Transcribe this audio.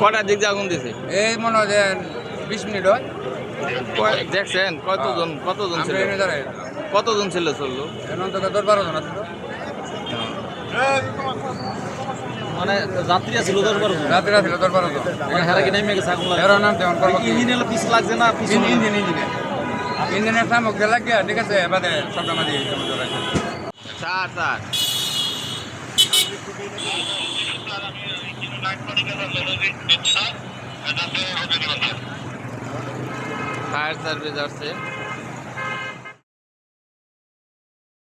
কটার দিক দিয়ে আগুন দিছে? এই মনে হয় 20 মিনিট হয়। দেখছেন কতজন ছিল? কতজন ছিল চললো? এখন তো 10-12 জন আছে। মানে যাত্রীরা ছিল 10-12 জন। রাত্রিরা ছিল 10-12 জন। মানে হেরা কি নেমে গেছে আগুন লাগে? এরা নাম তেমন করবো কি? ইঞ্জিন এলো পিছু লাগছে না পিছনে? ইঞ্জিনের সামক দিয়ে লাগিয়ে ঠিক আছে বাদে সবটা মাঝে স্যার ফায়ার সার্ভিস আসছে।